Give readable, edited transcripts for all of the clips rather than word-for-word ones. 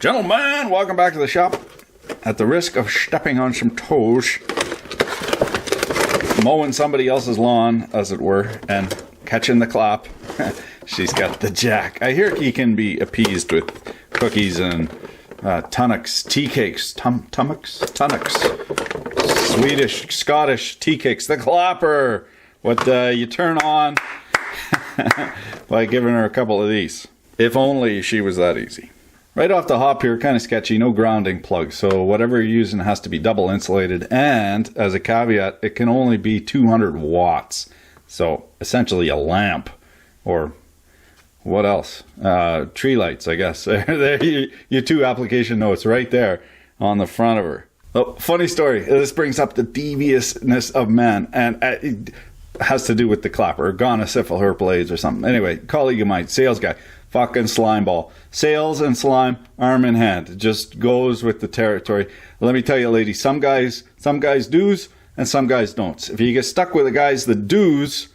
Gentlemen, welcome back to the shop. At the risk of stepping on some toes, mowing somebody else's lawn, as it were, and catching the clap. She's got the jack. I hear he can be appeased with cookies and tunnocks, tea cakes, tunnocks, Swedish, Scottish tea cakes. The clapper, what you turn on by giving her a couple of these. If only she was that easy. Right off the hop here, kind of sketchy, no grounding plug. So whatever you're using has to be double insulated. And as a caveat, it can only be 200 watts. So essentially a lamp, or what else? Tree lights, I guess. There, your two application notes right there on the front of her. Oh, funny story. This brings up the deviousness of man, and it has to do with the clapper, gonosyphil herpes or something. Anyway, colleague of mine, sales guy, fucking slime ball. Sales and slime, arm in hand. It just goes with the territory. Let me tell you, ladies, some guys do's and some guys don'ts. If you get stuck with the guys that do's,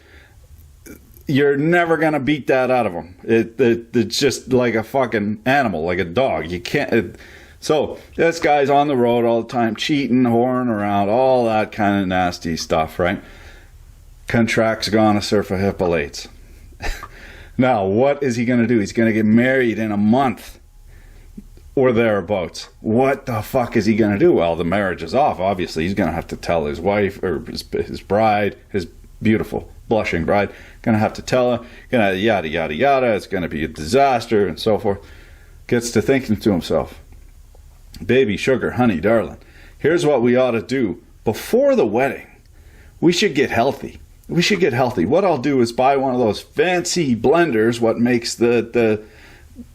you're never gonna beat that out of them. It's just like a fucking animal, like a dog. You can't. So this guy's on the road all the time, cheating, whoring around, all that kind of nasty stuff, right? Contracts gonosyphil hippolates. Now, what is he going to do? He's going to get married in a month or thereabouts. What the fuck is he going to do? Well, the marriage is off, obviously. He's going to have to tell his wife, or his bride, his beautiful, blushing bride, going to have to tell her, going to yada, yada, yada. It's going to be a disaster and so forth. Gets to thinking to himself, baby, sugar, honey, darling, here's what we ought to do. Before the wedding, we should get healthy. We should get healthy. What I'll do is buy one of those fancy blenders, what makes the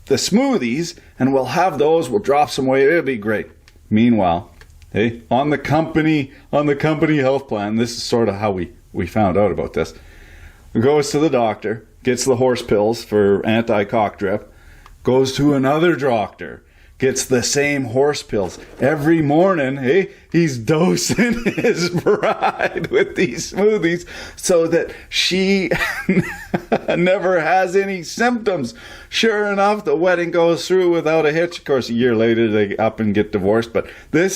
smoothies, and we'll have those. We'll drop some weight. It'll be great. Meanwhile, hey, on the company health plan, this is sort of how we found out about this. Goes to the doctor, gets the horse pills for anti-cock drip, goes to another doctor, gets the same horse pills. Every morning, hey, he's dosing his bride with these smoothies so that she never has any symptoms. Sure enough, the wedding goes through without a hitch. Of course, a year later, they up and get divorced. But this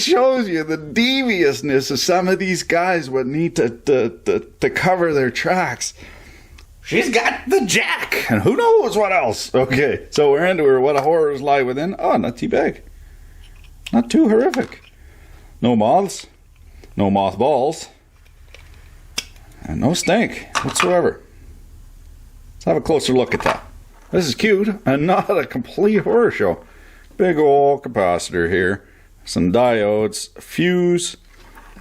shows you the deviousness of some of these guys would need to cover their tracks. She's got the jack, and who knows what else. Okay, so we're into her. What a horrors lie within. Oh, not too big. Not too horrific. No moths, no mothballs, and no stink whatsoever. Let's have a closer look at that. This is cute, and not a complete horror show. Big old capacitor here. Some diodes, fuse,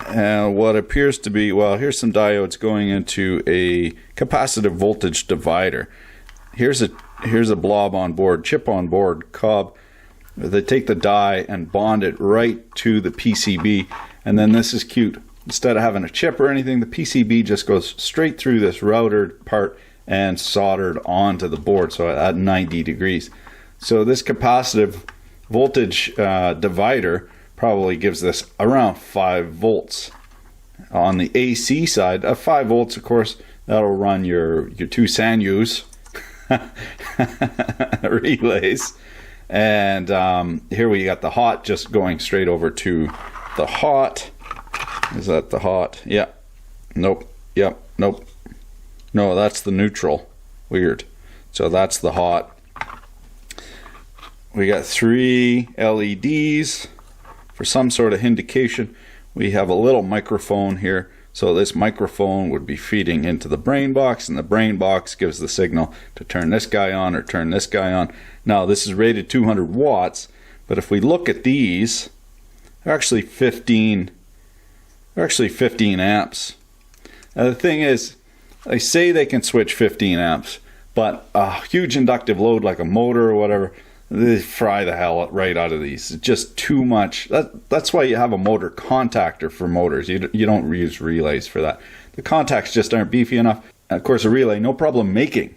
and what appears to be, well, here's some diodes going into a capacitive voltage divider. Here's a blob on board, chip on board, cob. They take the die and bond it right to the PCB, and then this is cute. Instead of having a chip or anything, the PCB just goes straight through this routered part and soldered onto the board, so at 90 degrees. So this capacitive voltage divider probably gives this around 5 volts. On the AC side, 5 volts, of course, that'll run your two SANUs relays. And here we got the hot just going straight over to the hot. Is that the hot? Yeah. Nope. Yep. Nope. No, that's the neutral. Weird. So that's the hot. We got 3 LEDs. For some sort of indication, we have a little microphone here. So this microphone would be feeding into the brain box, and the brain box gives the signal to turn this guy on or turn this guy on. Now this is rated 200 watts, but if we look at these, they're actually 15 amps. Now the thing is, they say they can switch 15 amps, but a huge inductive load like a motor or whatever, they fry the hell right out of these. It's just too much. That's why you have a motor contactor for motors. You don't use relays for that. The contacts just aren't beefy enough. And of course, a relay, no problem making.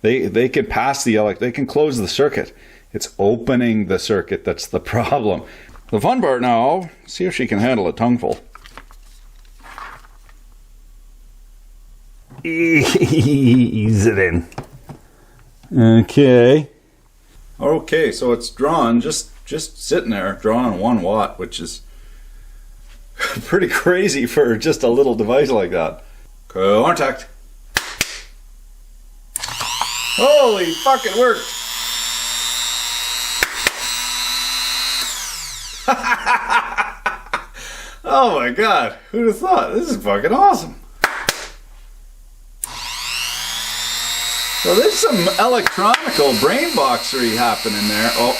They can pass they can close the circuit. It's opening the circuit that's the problem. The fun part now, see if she can handle a tongueful. Ease it in. Okay. Okay, so it's drawn, just sitting there, drawn on 1 watt, which is pretty crazy for just a little device like that. Contact. Holy fuck, it worked! Oh my god, who'd have thought? This is fucking awesome. So there's some electronical brain boxery happening there. Oh,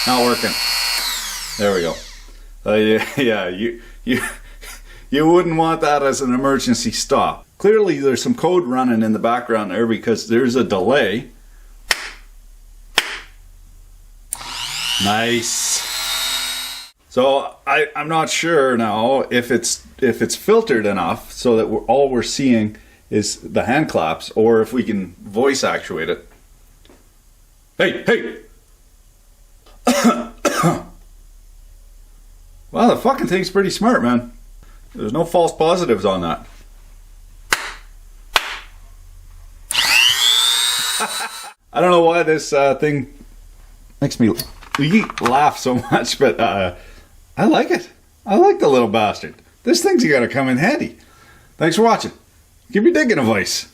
not working. There we go. Yeah, you wouldn't want that as an emergency stop. Clearly there's some code running in the background there because there's a delay. Nice. So I'm not sure now if it's filtered enough so that all we're seeing is the hand claps, or if we can voice actuate it. Hey, hey! Wow, the fucking thing's pretty smart, man. There's no false positives on that. I don't know why this thing makes me laugh so much, but I like it. I like the little bastard. This thing's gotta come in handy. Thanks for watching. Keep your digging a voice.